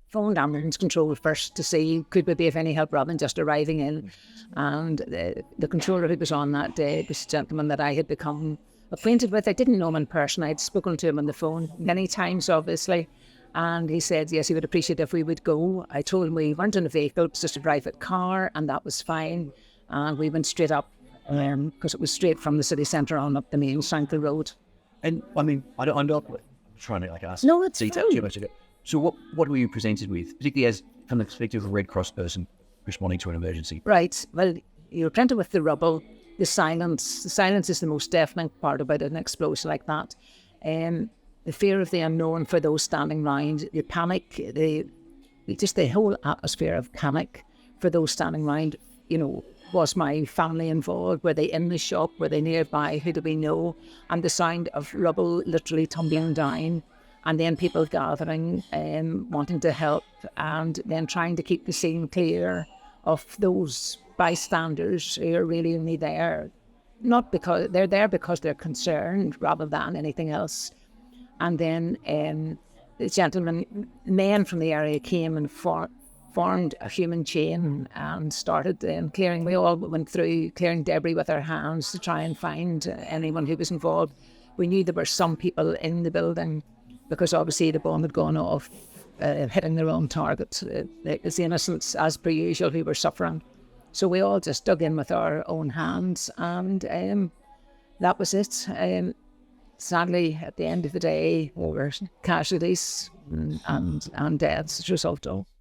phoned ambulance control first to see could we be of any help rather than just arriving in. And the controller who was on that day was a gentleman that I had become acquainted with. I didn't know him in person. I'd spoken to him on the phone many times, obviously. And he said, yes, he would appreciate if we would go. I told him we weren't in a vehicle, it was just a private car, and that was fine. And we went straight up, because it was straight from the city centre on up the main Shankill Road. And I mean, I'm not trying to ask no, it's detail too much of it. So what were you presented with, particularly as from the perspective of a Red Cross person responding to an emergency? Right. Well, you're presented with the rubble, the silence. The silence is the most deafening part about an explosion like that. The fear of the unknown for those standing round, the panic, just the whole atmosphere of panic for those standing round. You know, was my family involved? Were they in the shop? Were they nearby? Who do we know? And the sound of rubble literally tumbling down, and then people gathering, wanting to help, and then trying to keep the scene clear of those bystanders who are really only there, not because they're there because they're concerned rather than anything else. And then the men from the area came and formed a human chain and started clearing. We all went through clearing debris with our hands to try and find anyone who was involved. We knew there were some people in the building because obviously the bomb had gone off, hitting the wrong target. It was the innocents, as per usual, who were suffering. So we all just dug in with our own hands, and that was it. Sadly, at the end of the day, there were casualties and deaths as a result of.